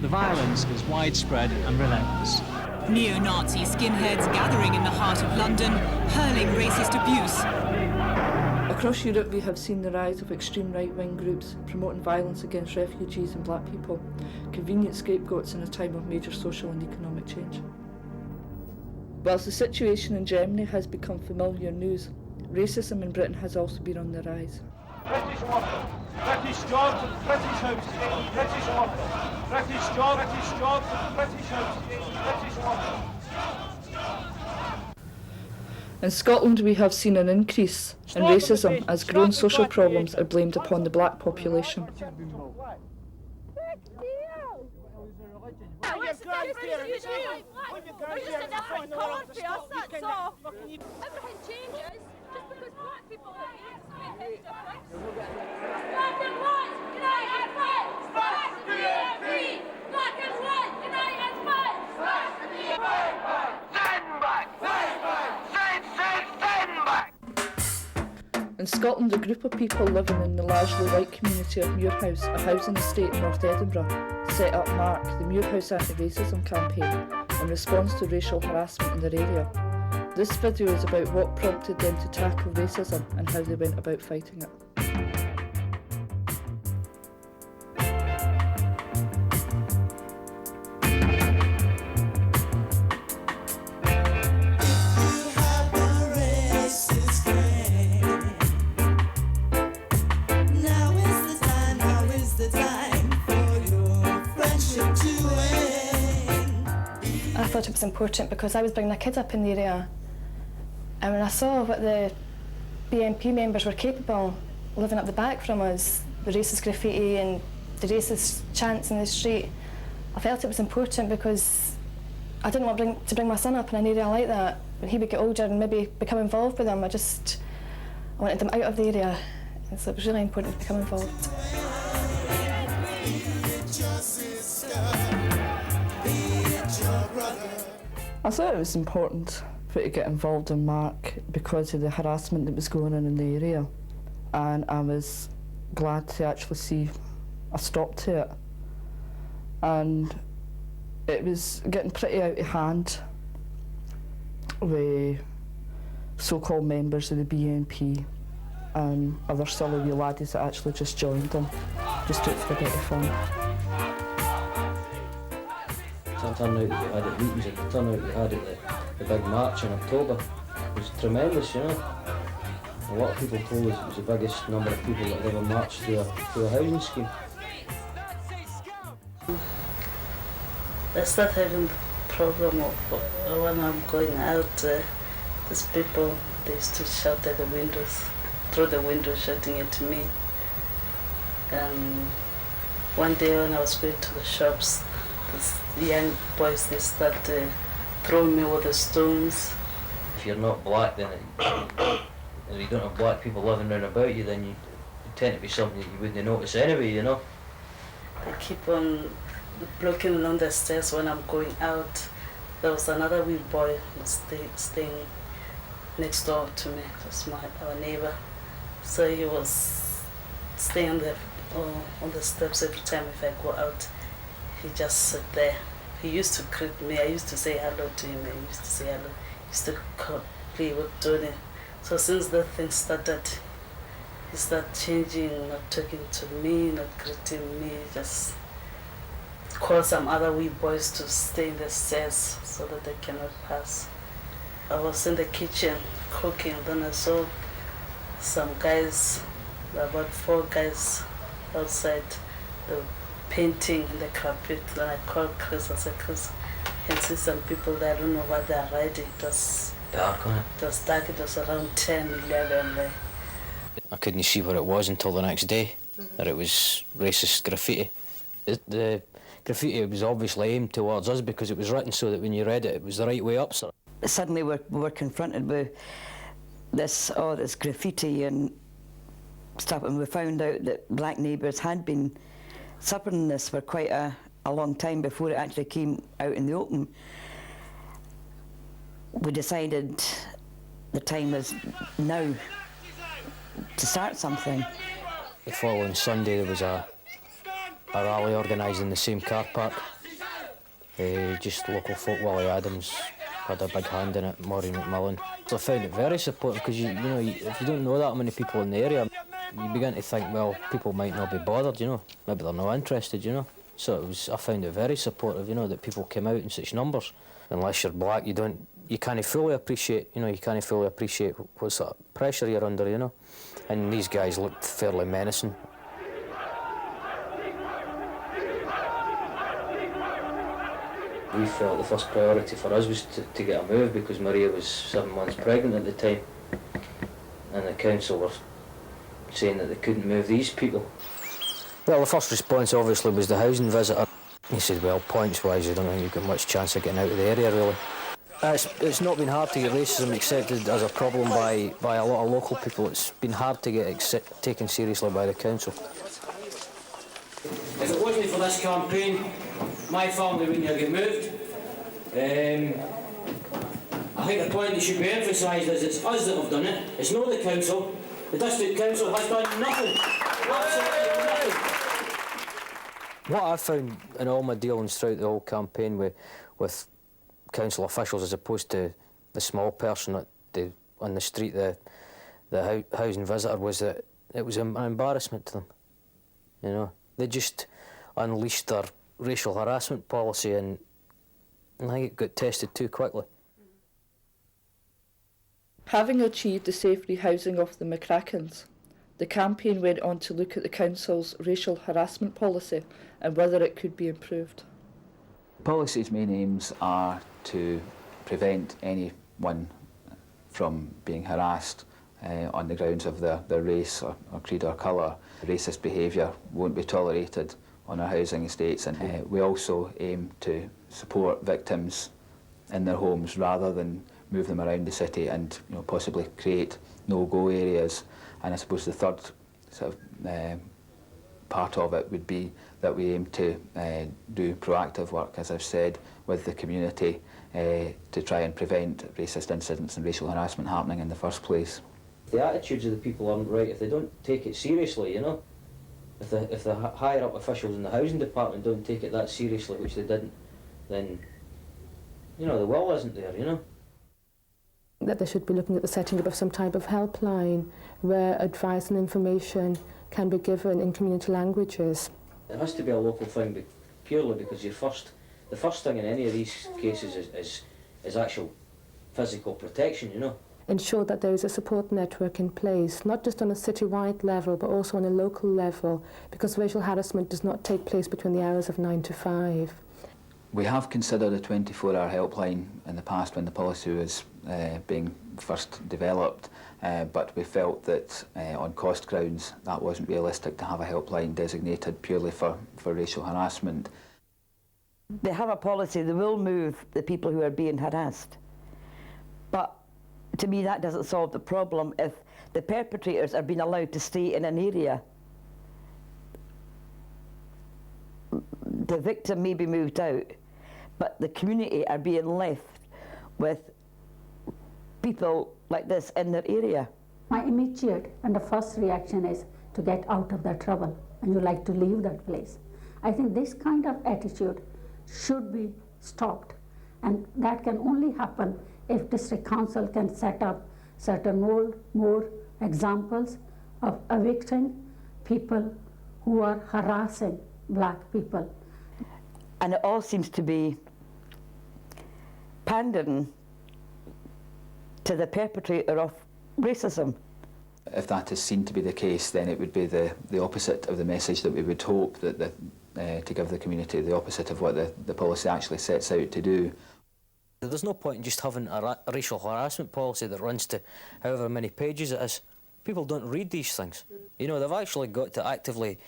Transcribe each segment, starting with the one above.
The violence is widespread and relentless. Neo-Nazi skinheads gathering in the heart of London, hurling racist abuse. Across Europe we have seen the rise of extreme right-wing groups promoting violence against refugees and black people, convenient scapegoats in a time of major social and economic change. Whilst the situation in Germany has become familiar news, racism in Britain has also been on the rise. British workers, British jobs and British housing, British workers, British jobs and British housing, British workers. In Scotland we have seen an increase in racism as grown social problems are blamed upon the black population. Everything changes just because black people are here. Black and white, united fight! Smash the free! Black and white, united fight! Smash the Stand back! In Scotland, a group of people living in the largely white community of Muirhouse, a housing estate in North Edinburgh, set up MARC, the Muirhouse Anti-Racism campaign, in response to racial harassment in their area. This video is about what prompted them to tackle racism and how they went about fighting it. I thought it was important because I was bringing a kid up in the area, and when I saw what the BNP members were capable living up the back from us, the racist graffiti and the racist chants in the street, I felt it was important because I didn't want to bring my son up in an area like that. When he would get older and maybe become involved with them, I wanted them out of the area, and so it was really important to become involved. I thought it was important for it to get involved in MARC because of the harassment that was going on in the area, and I was glad to actually see a stop to it. And it was getting pretty out of hand with so-called members of the BNP and other silly wee laddies that actually just joined them, just took it for a bit of fun. The turnout that we had at meetings, the turnout we had at the big march in October was tremendous, you know. A lot of people told us it was the biggest number of people that had ever marched through a housing scheme. I start having the problem of when I'm going out, these people, they used to shout at the windows, through the window shouting at me. One day when I was going to the shops, these young boys, they start throwing me with the stones. If you're not black, then if you don't have black people living round about you, then you tend to be something that you wouldn't notice anyway, you know. They keep on blocking along the stairs when I'm going out. There was another wee boy staying next door to me, just our neighbor. So he was staying on the steps every time if I go out. He just sit there. He used to greet me. I used to say hello to him. I used to say hello. He used to play with Tony. So since that thing started, he started changing, not talking to me, not greeting me, just call some other wee boys to stay in the stairs so that they cannot pass. I was in the kitchen cooking, then I saw some guys, about 4 guys outside. They were painting in the carpet. Then I called Chris. I said, Chris, I can see some people there. I don't know what they are riding. It was dark, wasn't it? It was dark. It was around 10, 11. I couldn't see what it was until the next day, that it was racist graffiti. The graffiti was obviously aimed towards us because it was written so that when you read it, it was the right way up. So. Suddenly we were confronted with this graffiti and stuff, and we found out that black neighbours had been suffering this for quite a long time before it actually came out in the open. We decided the time was now to start something. The following Sunday there was a a rally organised in the same car park. Just local folk, Willie Adams had a big hand in it, Maureen McMillan. So I found it very supportive because if you don't know that many people in the area, you begin to think, well, people might not be bothered, maybe they're not interested, So I found it very supportive, that people came out in such numbers. Unless you're black, you can't fully appreciate, what sort of pressure you're under, And these guys looked fairly menacing. We felt the first priority for us was to get a move because Maria was 7 months pregnant at the time, and the council were saying that they couldn't move these people. Well, the first response obviously was the housing visitor. He said, well, points-wise, I don't think you've got much chance of getting out of the area, really. It's not been hard to get racism accepted as a problem by a lot of local people. It's been hard to get taken seriously by the council. If it wasn't for this campaign, my family wouldn't have got moved. I think the point that should be emphasised is it's us that have done it. It's not the council. The district council has done nothing. Absolutely nothing. What I've found in all my dealings throughout the whole campaign with council officials, as opposed to the small person on the street, the housing visitor, was that it was an embarrassment to them. They just unleashed their racial harassment policy, and I think it got tested too quickly. Having achieved the safe rehousing of the McCrackens, the campaign went on to look at the council's racial harassment policy and whether it could be improved. The policy's main aims are to prevent anyone from being harassed on the grounds of their race or creed or colour. Racist behaviour won't be tolerated on our housing estates, and we also aim to support victims in their homes rather than move them around the city and possibly create no-go areas. And I suppose the third sort of part of it would be that we aim to do proactive work, as I've said, with the community to try and prevent racist incidents and racial harassment happening in the first place. The attitudes of the people aren't right if they don't take it seriously, If the higher up officials in the housing department don't take it that seriously, which they didn't, then, the will isn't there, That they should be looking at the setting up of some type of helpline where advice and information can be given in community languages. It has to be a local thing, purely because the first thing in any of these cases is actual physical protection, Ensure that there is a support network in place, not just on a city-wide level, but also on a local level, because racial harassment does not take place between the hours of 9 to 5. We have considered a 24-hour helpline in the past when the policy was being first developed, but we felt that on cost grounds that wasn't realistic to have a helpline designated purely for racial harassment. They have a policy, they will move the people who are being harassed. But to me that doesn't solve the problem if the perpetrators are being allowed to stay in an area. The victim may be moved out, but the community are being left with people like this in their area. My immediate and the first reaction is to get out of the trouble, and you like to leave that place. I think this kind of attitude should be stopped, and that can only happen if district council can set up certain more examples of evicting people who are harassing black people. And it all seems to be pandering to the perpetrator of racism. If that is seen to be the case, then it would be the opposite of the message that we would hope that to give the community, the opposite of what the policy actually sets out to do. There's no point in just having a racial harassment policy that runs to however many pages it is. People don't read these things. They've actually got to actively,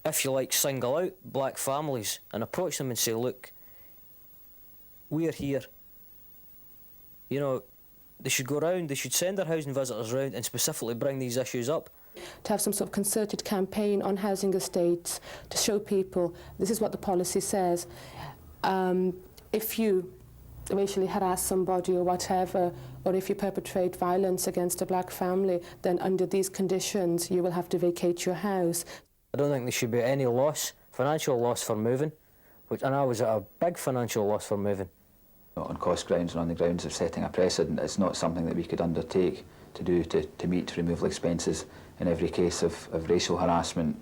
if you like, single out black families and approach them and say, look, we're here. They should go round, they should send their housing visitors round and specifically bring these issues up. To have some sort of concerted campaign on housing estates to show people this is what the policy says. If you racially harass somebody or whatever, or if you perpetrate violence against a black family, then under these conditions you will have to vacate your house. I don't think there should be any loss, financial loss for moving, and I was at a big financial loss for moving. On cost grounds and on the grounds of setting a precedent, it's not something that we could undertake to do to meet removal expenses in every case of racial harassment.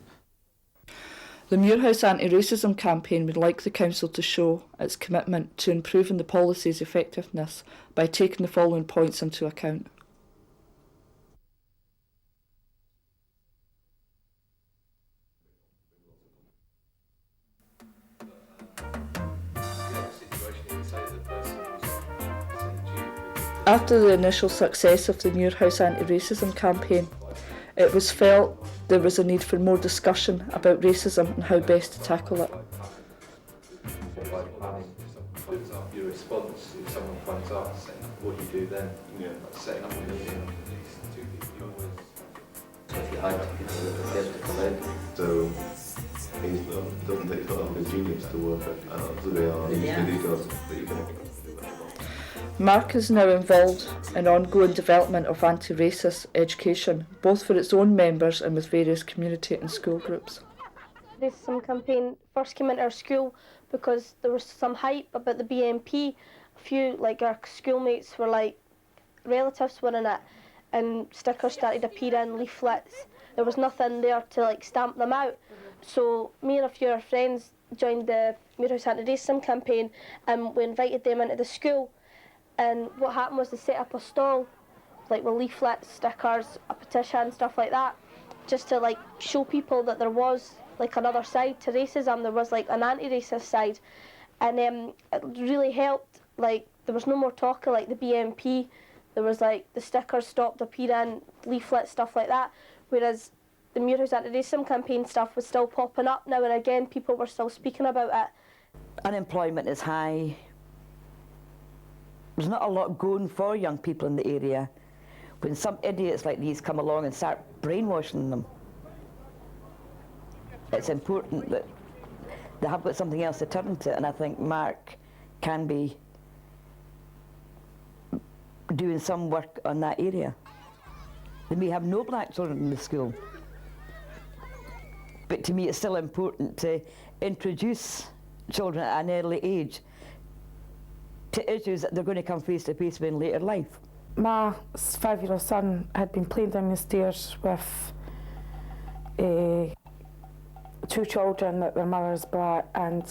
The Muirhouse anti-racism campaign would like the Council to show its commitment to improving the policy's effectiveness by taking the following points into account. After the initial success of the Muirhouse anti-racism campaign, it was felt there was a need for more discussion about racism and how best to tackle it. Your response if someone finds out, what do you do then? Yeah. Setting up a meeting. So if you had people that were prepared to come out. So it doesn't take sort of genius to work at the way our leaders that you can. Mark is now involved in ongoing development of anti-racist education, both for its own members and with various community and school groups. The racism campaign first came into our school because there was some hype about the BNP. A few, like our schoolmates were like, relatives were in it, and stickers started appearing, leaflets. There was nothing there to like stamp them out. So me and a few of our friends joined the Muirhouse anti-racism campaign, and we invited them into the school. And what happened was they set up a stall, like with leaflets, stickers, a petition, stuff like that, just to like show people that there was like another side to racism. There was like an anti-racist side, and it really helped. Like there was no more talk of like the BNP. There was like the stickers stopped appearing, leaflets, stuff like that. Whereas the Muirhouse anti-racism campaign stuff was still popping up now and again. People were still speaking about it. Unemployment is high. There's not a lot going for young people in the area. When some idiots like these come along and start brainwashing them, it's important that they have got something else to turn to, and I think Mark can be doing some work on that area. They may have no black children in the school, but to me it's still important to introduce children at an early age to issues that they're going to come face to face with in later life. My 5-year-old son had been playing down the stairs with 2 children that their mother's black, and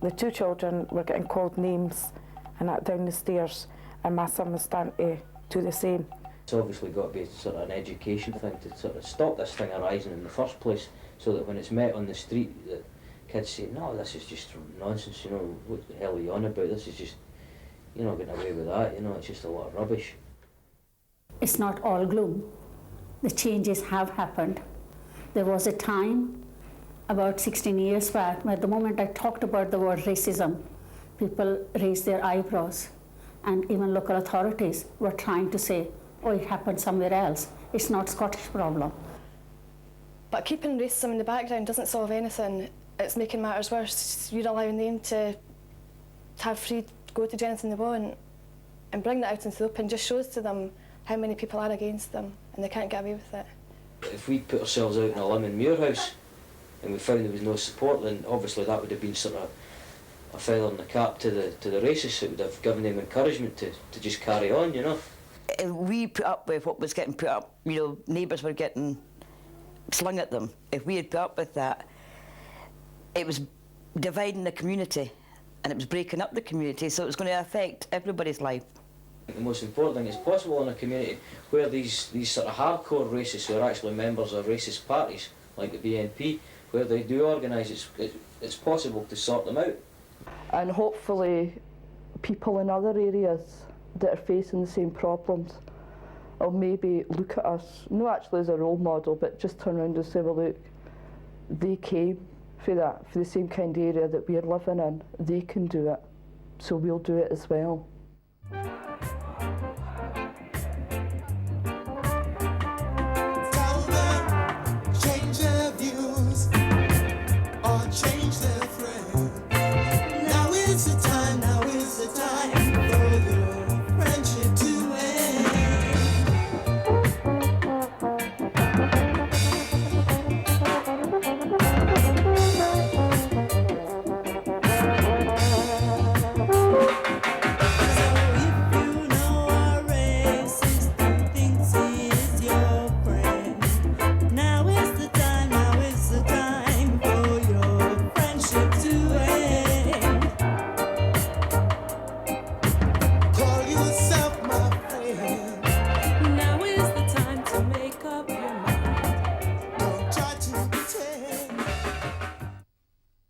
the 2 children were getting called names and that down the stairs, and my son was starting to do the same. It's obviously got to be sort of an education thing to sort of stop this thing arising in the first place, so that when it's met on the street, that kids say, no, this is just nonsense, you know, what the hell are you on about, this is just, you're not getting away with that, you know, it's just a lot of rubbish. It's not all gloom. The changes have happened. There was a time, about 16 years back, where the moment I talked about the word racism, people raised their eyebrows, and even local authorities were trying to say, oh, it happened somewhere else. It's not Scottish problem. But keeping racism in the background doesn't solve anything. It's making matters worse. You're allowing them to have free go to do anything they want, and bring that out into the open just shows to them how many people are against them, and they can't get away with it. If we put ourselves out in a limb in Muirhouse and we found there was no support, then obviously that would have been sort of a feather in the cap to the racists. It would have given them encouragement to just carry on, you know. If we put up with what was getting put up, you know, neighbours were getting slung at them. If we had put up with that, it was dividing the community, and it was breaking up the community, so it was going to affect everybody's life. The most important thing is possible in a community where these sort of hardcore racists who are actually members of racist parties, like the BNP, where they do organise, it's possible to sort them out. And hopefully people in other areas that are facing the same problems will maybe look at us, not actually as a role model, but just turn around and say, well look, they came for the same kind of area that we're living in, they can do it, so we'll do it as well.